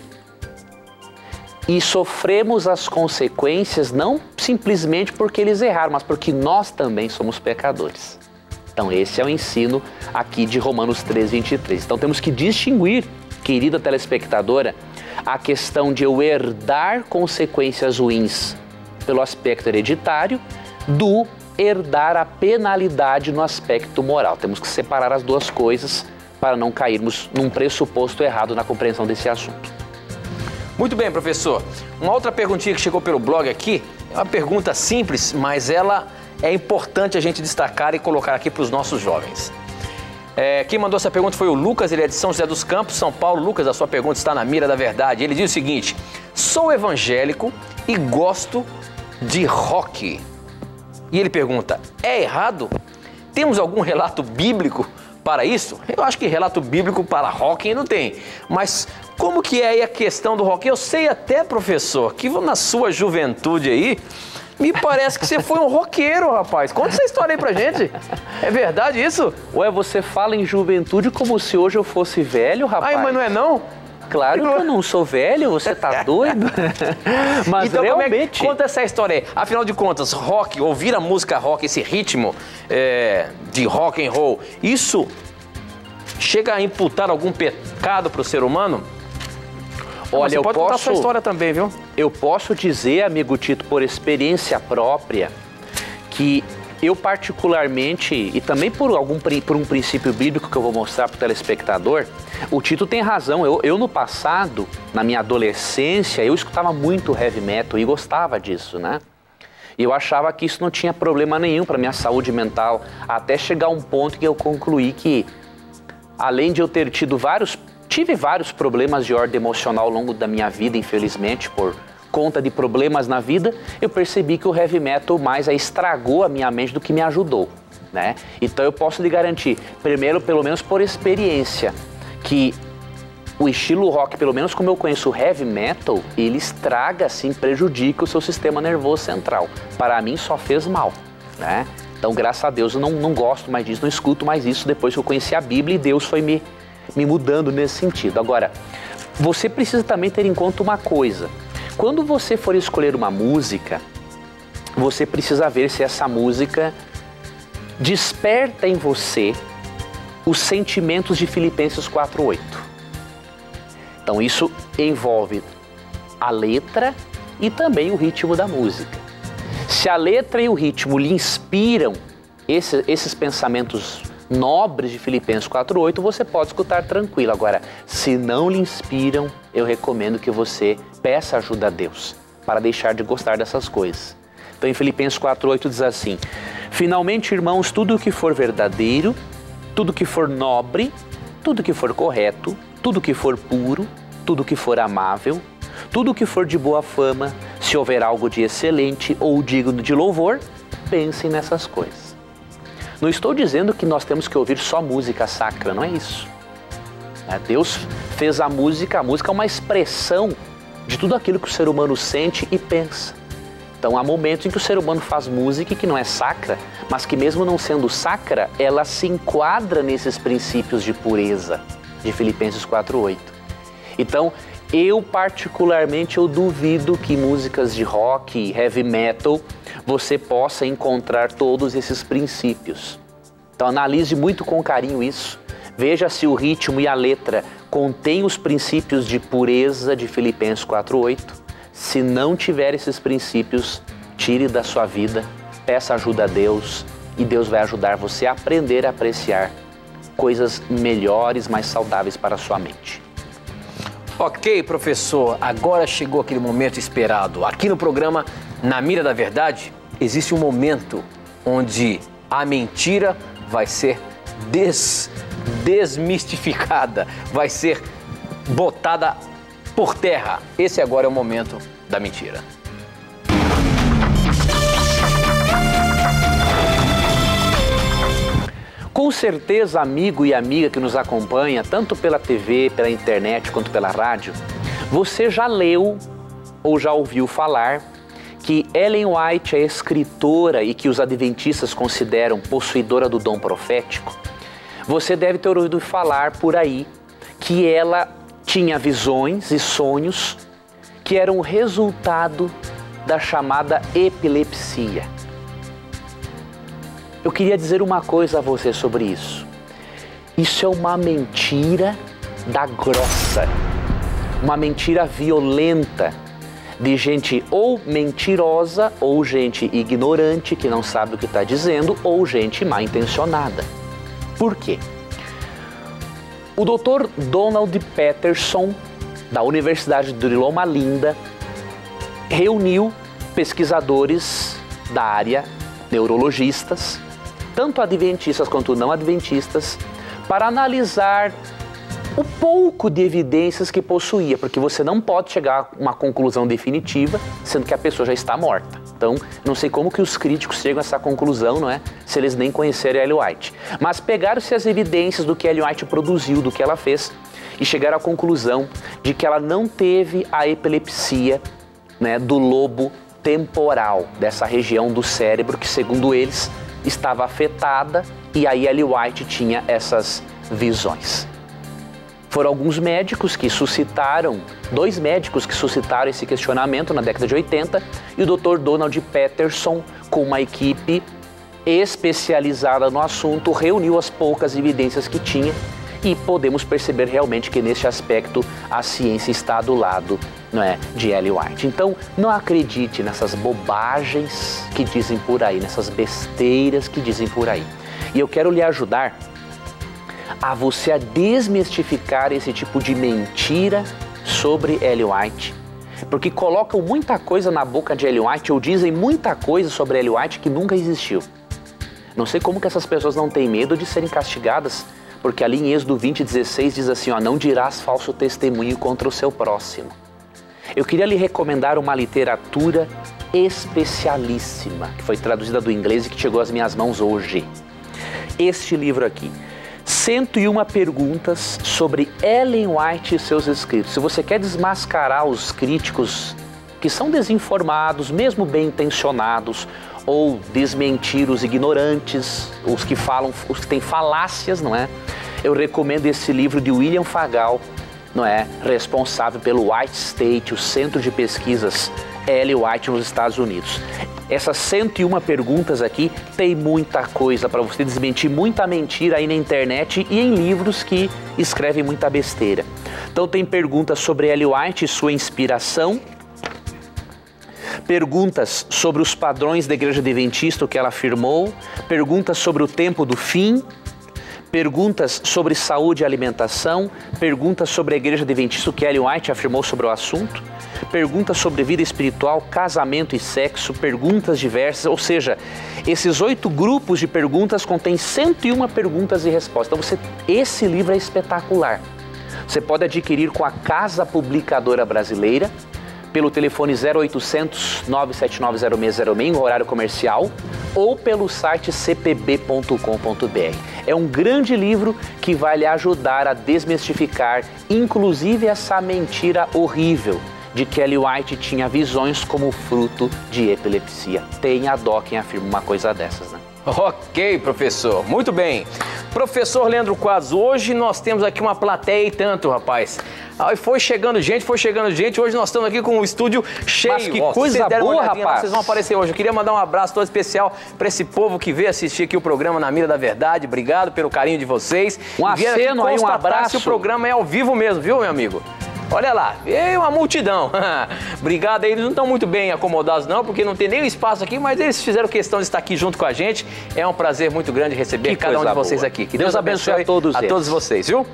e sofremos as consequências não simplesmente porque eles erraram, mas porque nós também somos pecadores. Então esse é o ensino aqui de Romanos 3:23. Então temos que distinguir, querida telespectadora, a questão de eu herdar consequências ruins pelo aspecto hereditário do herdar a penalidade no aspecto moral. Temos que separar as duas coisas para não cairmos num pressuposto errado na compreensão desse assunto. Muito bem, professor. Uma outra perguntinha que chegou pelo blog aqui, é uma pergunta simples, mas ela é importante a gente destacar e colocar aqui para os nossos jovens. Quem mandou essa pergunta foi o Lucas, ele é de São José dos Campos, São Paulo. Lucas, a sua pergunta está na mira da verdade. Ele diz o seguinte: sou evangélico e gosto de rock. E ele pergunta, é errado? Temos algum relato bíblico para isso? Eu acho que relato bíblico para rock não tem, mas como que é aí a questão do rock? Eu sei até, professor, que na sua juventude aí, me parece que você foi um roqueiro, rapaz. Conta essa história aí pra gente. É verdade isso? Ué, você fala em juventude como se hoje eu fosse velho, rapaz. Ai, mas não é não? Claro que eu não sou velho, você tá doido? Mas então, realmente... conta essa história aí. Afinal de contas, rock, ouvir a música rock, esse ritmo de rock and roll, isso chega a imputar algum pecado pro ser humano? Olha, você pode contar a sua história também, viu? Eu posso dizer, amigo Tito, por experiência própria, que eu particularmente, e também por um princípio bíblico que eu vou mostrar para o telespectador, o Tito tem razão. Eu no passado, na minha adolescência, eu escutava muito heavy metal e gostava disso, né? E eu achava que isso não tinha problema nenhum para minha saúde mental, até chegar a um ponto que eu concluí que, além de eu ter tive vários problemas de ordem emocional ao longo da minha vida, infelizmente, por conta de problemas na vida, eu percebi que o heavy metal mais estragou a minha mente do que me ajudou, né? Então eu posso lhe garantir, primeiro, pelo menos por experiência, que o estilo rock, pelo menos como eu conheço o heavy metal, ele estraga, assim, prejudica o seu sistema nervoso central. Para mim só fez mal, né? Então, graças a Deus, eu não gosto mais disso, não escuto mais isso depois que eu conheci a Bíblia e Deus foi me mudando nesse sentido. Agora, você precisa também ter em conta uma coisa. Quando você for escolher uma música, você precisa ver se essa música desperta em você os sentimentos de Filipenses 4:8. Então isso envolve a letra e também o ritmo da música. Se a letra e o ritmo lhe inspiram esses pensamentos nobres de Filipenses 4:8, você pode escutar tranquilo. Agora, se não lhe inspiram, eu recomendo que você peça ajuda a Deus para deixar de gostar dessas coisas. Então, em Filipenses 4:8 diz assim: finalmente, irmãos, tudo o que for verdadeiro, tudo o que for nobre, tudo o que for correto, tudo o que for puro, tudo o que for amável, tudo o que for de boa fama, se houver algo de excelente ou digno de louvor, pensem nessas coisas. Não estou dizendo que nós temos que ouvir só música sacra, não é isso. Deus fez a música é uma expressão de tudo aquilo que o ser humano sente e pensa. Então há momentos em que o ser humano faz música que não é sacra, mas que mesmo não sendo sacra, ela se enquadra nesses princípios de pureza de Filipenses 4:8. Então, eu particularmente duvido que músicas de rock, heavy metal, você possa encontrar todos esses princípios. Então analise muito com carinho isso, Veja se o ritmo e a letra contêm os princípios de pureza de Filipenses 4:8. Se não tiver esses princípios, tire da sua vida, peça ajuda a Deus e Deus vai ajudar você a aprender a apreciar coisas melhores, mais saudáveis para a sua mente. Ok, professor, agora chegou aquele momento esperado. Aqui no programa Na Mira da Verdade, existe um momento onde a mentira vai ser desmistificada, vai ser botada por terra. Esse agora é o momento da mentira. Com certeza, amigo e amiga que nos acompanha, tanto pela TV, pela internet, quanto pela rádio, você já leu ou já ouviu falar que Ellen White é escritora e que os adventistas consideram possuidora do dom profético. Você deve ter ouvido falar por aí que ela tinha visões e sonhos que eram resultado da chamada epilepsia. Eu queria dizer uma coisa a você sobre isso. Isso é uma mentira da grossa, uma mentira violenta de gente ou mentirosa, ou gente ignorante que não sabe o que está dizendo, ou gente mal intencionada. Por quê? O Dr. Donald Peterson, da Universidade de Loma Linda, reuniu pesquisadores da área, neurologistas, tanto adventistas quanto não adventistas, para analisar o pouco de evidências que possuía, porque você não pode chegar a uma conclusão definitiva, sendo que a pessoa já está morta. Então, não sei como que os críticos chegam a essa conclusão, não é? Se eles nem conhecerem Ellen White. Mas pegaram-se as evidências do que Ellen White produziu, do que ela fez, e chegaram à conclusão de que ela não teve a epilepsia, né, do lobo temporal, dessa região do cérebro que, segundo eles, estava afetada, e aí Ellen White tinha essas visões. Foram alguns médicos que suscitaram, 2 médicos que suscitaram esse questionamento na década de 80, e o Dr. Donald Peterson, com uma equipe especializada no assunto, reuniu as poucas evidências que tinha, e podemos perceber realmente que neste aspecto a ciência está do lado, não é, de Ellen White. Então, não acredite nessas bobagens que dizem por aí, nessas besteiras que dizem por aí. E eu quero lhe ajudar a você a desmistificar esse tipo de mentira sobre Ellen White, porque colocam muita coisa na boca de Ellen White ou dizem muita coisa sobre Ellen White que nunca existiu. Não sei como que essas pessoas não têm medo de serem castigadas, porque ali em Êxodo 20:16 diz assim, ó, não dirás falso testemunho contra o seu próximo. Eu queria lhe recomendar uma literatura especialíssima, que foi traduzida do inglês e que chegou às minhas mãos hoje. Este livro aqui, 101 perguntas sobre Ellen White e seus escritos. Se você quer desmascarar os críticos que são desinformados, mesmo bem intencionados, ou desmentir os ignorantes, os que falam, os que têm falácias, não é? Eu recomendo esse livro de William Fagal, não é? Responsável pelo White State, o Centro de Pesquisas Ellen White nos Estados Unidos. Essas 101 perguntas aqui tem muita coisa para você desmentir, muita mentira aí na internet e em livros que escrevem muita besteira. Então tem perguntas sobre Ellen White e sua inspiração, perguntas sobre os padrões da Igreja Adventista, o que ela afirmou, perguntas sobre o tempo do fim, perguntas sobre saúde e alimentação, perguntas sobre a Igreja Adventista, o que Ellen White afirmou sobre o assunto, perguntas sobre vida espiritual, casamento e sexo, perguntas diversas, ou seja, esses 8 grupos de perguntas contêm 101 perguntas e respostas. Então esse livro é espetacular. Você pode adquirir com a Casa Publicadora Brasileira, pelo telefone 0800 9790606 em horário comercial ou pelo site cpb.com.br. É um grande livro que vai lhe ajudar a desmistificar, inclusive essa mentira horrível de que Ellen White tinha visões como fruto de epilepsia. Tenha dó quem afirma uma coisa dessas, né? Ok, professor. Muito bem. Professor Leandro Quadros, hoje nós temos aqui uma plateia e tanto, rapaz. Foi chegando gente. Hoje nós estamos aqui com o estúdio cheio. Mas que coisa boa, rapaz. Vocês vão aparecer hoje. Eu queria mandar um abraço todo especial para esse povo que veio assistir aqui o programa Na Mira da Verdade. Obrigado pelo carinho de vocês. Um aceno aí, um abraço. Se o programa é ao vivo mesmo, viu, meu amigo? Olha lá, veio uma multidão. Obrigado aí, eles não estão muito bem acomodados não, porque não tem nem espaço aqui, mas eles fizeram questão de estar aqui junto com a gente. É um prazer muito grande receber cada um de vocês aqui. Que Deus abençoe a todos vocês, viu?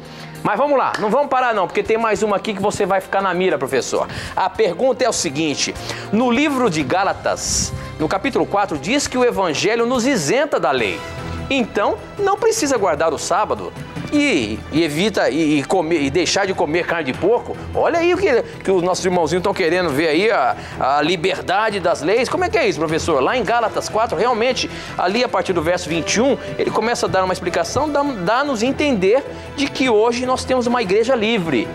Mas vamos lá, não vamos parar não, porque tem mais uma aqui que você vai ficar na mira, professor. A pergunta é o seguinte: no livro de Gálatas, no capítulo 4, diz que o evangelho nos isenta da lei. Então, não precisa guardar o sábado e evita comer, e deixar de comer carne de porco. Olha aí o que os nossos irmãozinhos estão querendo ver aí, a liberdade das leis. Como é que é isso, professor? Lá em Gálatas 4, realmente, ali a partir do verso 21, ele começa a dar uma explicação, dá-nos a entender de que hoje nós temos uma igreja livre.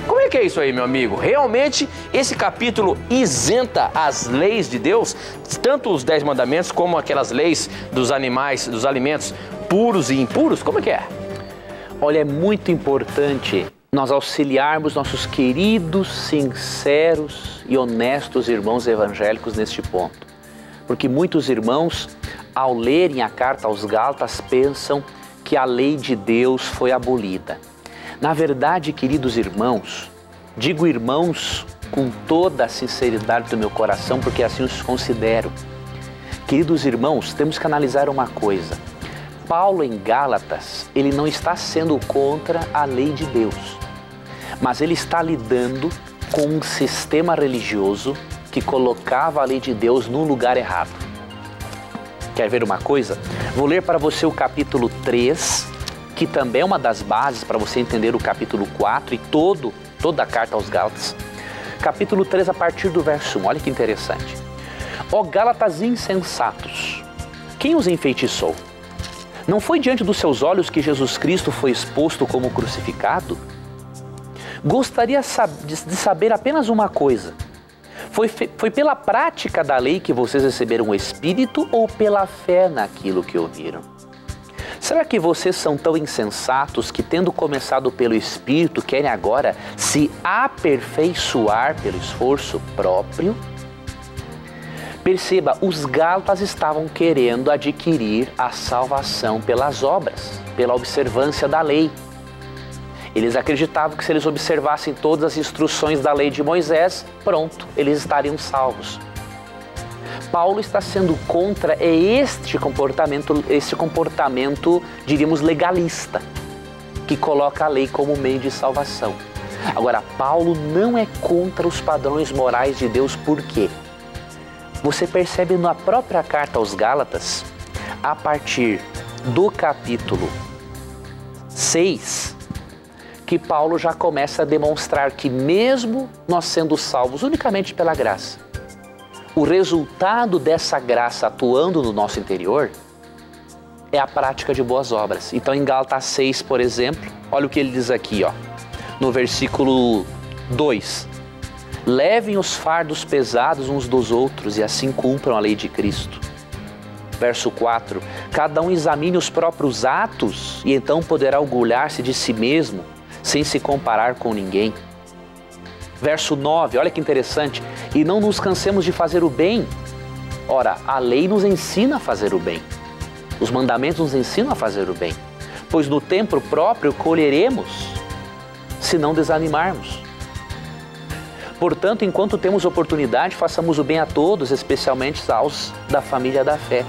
Como é que é isso aí, meu amigo? Realmente, esse capítulo isenta as leis de Deus, tanto os 10 mandamentos como aquelas leis dos animais, dos alimentos puros e impuros? Como é que é? Olha, é muito importante nós auxiliarmos nossos queridos, sinceros e honestos irmãos evangélicos neste ponto. Porque muitos irmãos, ao lerem a carta aos Gálatas, pensam que a lei de Deus foi abolida. Na verdade, queridos irmãos, digo irmãos com toda a sinceridade do meu coração, porque assim os considero. Queridos irmãos, temos que analisar uma coisa. Paulo em Gálatas, ele não está sendo contra a lei de Deus, mas ele está lidando com um sistema religioso que colocava a lei de Deus no lugar errado. Quer ver uma coisa? Vou ler para você o capítulo 3, que também é uma das bases para você entender o capítulo 4 e toda a carta aos Gálatas. Capítulo 3, a partir do verso 1, olha que interessante. Ó Gálatas insensatos, quem os enfeitiçou? Não foi diante dos seus olhos que Jesus Cristo foi exposto como crucificado? Gostaria de saber apenas uma coisa. Foi pela prática da lei que vocês receberam o Espírito ou pela fé naquilo que ouviram? Será que vocês são tão insensatos que, tendo começado pelo Espírito, querem agora se aperfeiçoar pelo esforço próprio? Perceba, os Gálatas estavam querendo adquirir a salvação pelas obras, pela observância da lei. Eles acreditavam que se eles observassem todas as instruções da lei de Moisés, pronto, eles estariam salvos. Paulo está sendo contra este comportamento, diríamos, legalista, que coloca a lei como meio de salvação. Agora, Paulo não é contra os padrões morais de Deus, por quê? Você percebe na própria carta aos Gálatas, a partir do capítulo 6, que Paulo já começa a demonstrar que mesmo nós sendo salvos unicamente pela graça, o resultado dessa graça atuando no nosso interior é a prática de boas obras. Então em Gálatas 6, por exemplo, olha o que ele diz aqui, ó, no versículo 2. Levem os fardos pesados uns dos outros e assim cumpram a lei de Cristo. Verso 4. Cada um examine os próprios atos e então poderá orgulhar-se de si mesmo sem se comparar com ninguém. Verso 9, olha que interessante. E não nos cansemos de fazer o bem. Ora, a lei nos ensina a fazer o bem. Os mandamentos nos ensinam a fazer o bem. Pois no tempo próprio colheremos, se não desanimarmos. Portanto, enquanto temos oportunidade, façamos o bem a todos, especialmente aos da família da fé.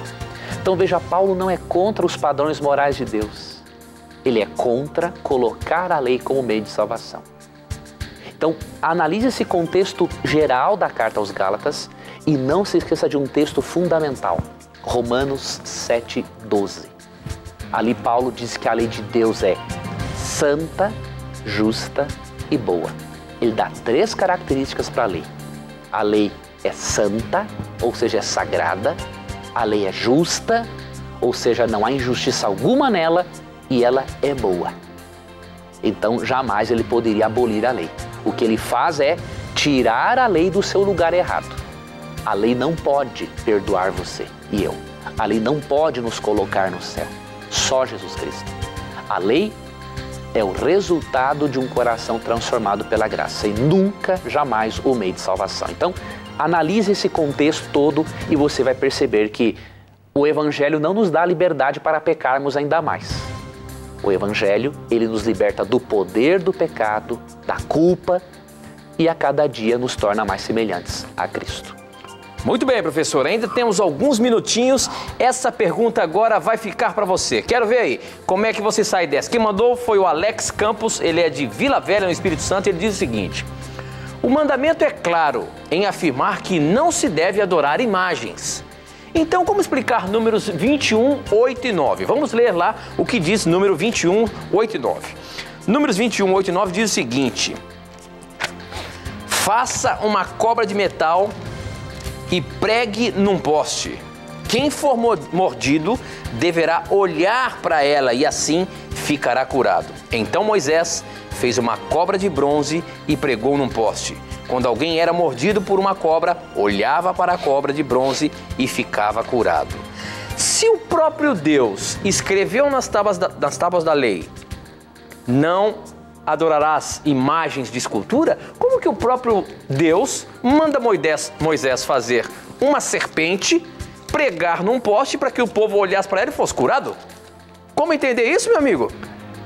Então veja, Paulo não é contra os padrões morais de Deus. Ele é contra colocar a lei como meio de salvação. Então, analise esse contexto geral da carta aos Gálatas e não se esqueça de um texto fundamental, Romanos 7:12. Ali Paulo diz que a lei de Deus é santa, justa e boa. Ele dá 3 características para a lei. A lei é santa, ou seja, é sagrada. A lei é justa, ou seja, não há injustiça alguma nela, e ela é boa. Então, jamais ele poderia abolir a lei. O que ele faz é tirar a lei do seu lugar errado. A lei não pode perdoar você e eu. A lei não pode nos colocar no céu, só Jesus Cristo. A lei é o resultado de um coração transformado pela graça e nunca, jamais o meio de salvação. Então, analise esse contexto todo e você vai perceber que o Evangelho não nos dá liberdade para pecarmos ainda mais. O Evangelho, ele nos liberta do poder do pecado, da culpa e a cada dia nos torna mais semelhantes a Cristo. Muito bem, professor. Ainda temos alguns minutinhos. Essa pergunta agora vai ficar para você. Quero ver aí como é que você sai dessa. Quem mandou foi o Alex Campos, ele é de Vila Velha, no Espírito Santo. Ele diz o seguinte: o mandamento é claro em afirmar que não se deve adorar imagens. Então, como explicar números 21, 8 e 9? Vamos ler lá o que diz número 21, 8 e 9. Números 21, 8 e 9 diz o seguinte: faça uma cobra de metal e pregue num poste. Quem for mordido deverá olhar para ela e assim ficará curado. Então Moisés fez uma cobra de bronze e pregou num poste. Quando alguém era mordido por uma cobra, olhava para a cobra de bronze e ficava curado. Se o próprio Deus escreveu nas tábuas da lei, não adorarás imagens de escultura, como que o próprio Deus manda Moisés fazer uma serpente, pregar num poste para que o povo olhasse para ela e fosse curado? Como entender isso, meu amigo?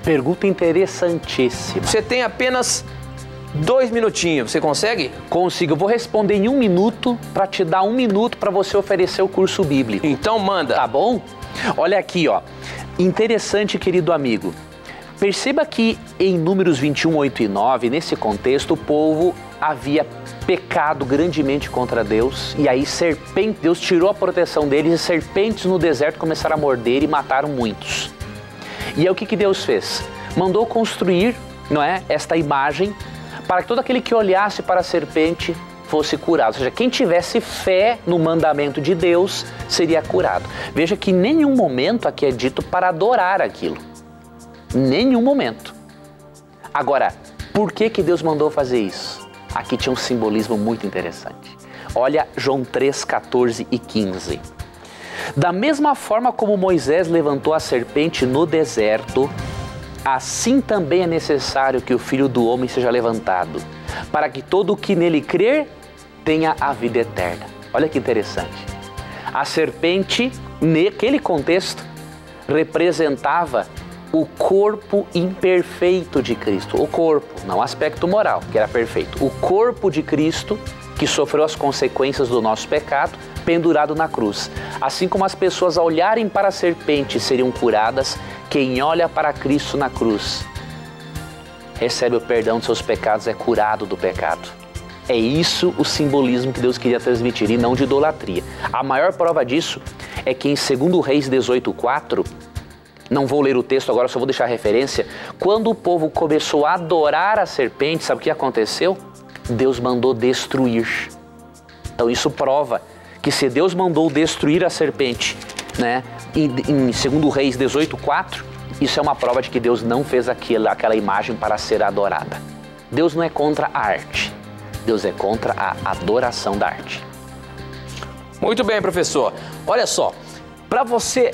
Pergunta interessantíssima. Você tem apenas 2 minutinhos, você consegue? Consigo, eu vou responder em 1 minuto para te dar 1 minuto para você oferecer o curso bíblico. Então manda. Tá bom? Olha aqui, ó. Interessante, querido amigo. Perceba que em Números 21, 8 e 9, nesse contexto, o povo havia pecado grandemente contra Deus e aí Deus tirou a proteção deles e serpentes no deserto começaram a morder e mataram muitos. E aí o que Deus fez? Mandou construir, não é, esta imagem para que todo aquele que olhasse para a serpente fosse curado. Ou seja, quem tivesse fé no mandamento de Deus seria curado. Veja que em nenhum momento aqui é dito para adorar aquilo. Nenhum momento. Agora, por que Deus mandou fazer isso? Aqui tinha um simbolismo muito interessante. Olha João 3, 14 e 15. Da mesma forma como Moisés levantou a serpente no deserto, assim também é necessário que o Filho do Homem seja levantado, para que todo o que nele crer tenha a vida eterna. Olha que interessante. A serpente, naquele contexto, representava o corpo imperfeito de Cristo. O corpo, não o aspecto moral, que era perfeito. O corpo de Cristo, que sofreu as consequências do nosso pecado, pendurado na cruz. Assim como as pessoas, ao olharem para a serpente, seriam curadas, quem olha para Cristo na cruz recebe o perdão de seus pecados, é curado do pecado. É isso o simbolismo que Deus queria transmitir e não de idolatria. A maior prova disso é que em 2 Reis 18:4, não vou ler o texto agora, só vou deixar a referência, quando o povo começou a adorar a serpente, sabe o que aconteceu? Deus mandou destruir. Então isso prova que se Deus mandou destruir a serpente, né, em 2 Reis 18:4, isso é uma prova de que Deus não fez aquela imagem para ser adorada. Deus não é contra a arte, Deus é contra a adoração da arte. Muito bem, professor. Olha só, para você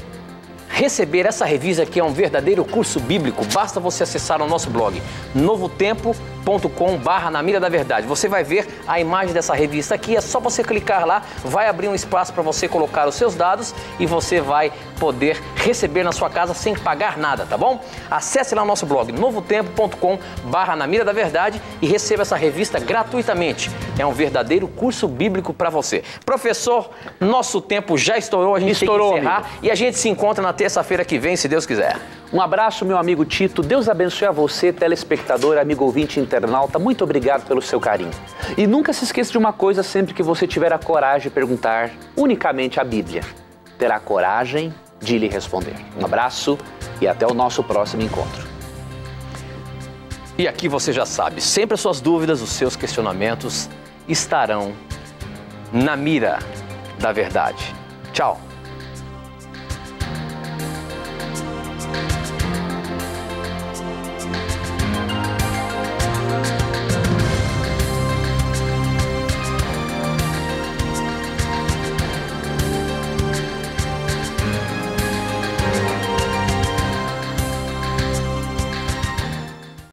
receber essa revista que é um verdadeiro curso bíblico, basta você acessar o nosso blog novotempo.com/Na Mira da Verdade. Você vai ver a imagem dessa revista aqui, é só você clicar lá, vai abrir um espaço para você colocar os seus dados e você vai poder receber na sua casa sem pagar nada, tá bom? Acesse lá o nosso blog novotempo.com/Na Mira da Verdade e receba essa revista gratuitamente. É um verdadeiro curso bíblico para você. Professor, nosso tempo já estourou, a gente tem que encerrar, amigo. E a gente se encontra na terça-feira que vem, se Deus quiser. Um abraço, meu amigo Tito. Deus abençoe a você, telespectador, amigo ouvinte, internauta. Muito obrigado pelo seu carinho. E nunca se esqueça de uma coisa, sempre que você tiver a coragem de perguntar unicamente a Bíblia, terá coragem de lhe responder. Um abraço e até o nosso próximo encontro. E aqui você já sabe, sempre as suas dúvidas, os seus questionamentos estarão na mira da verdade. Tchau.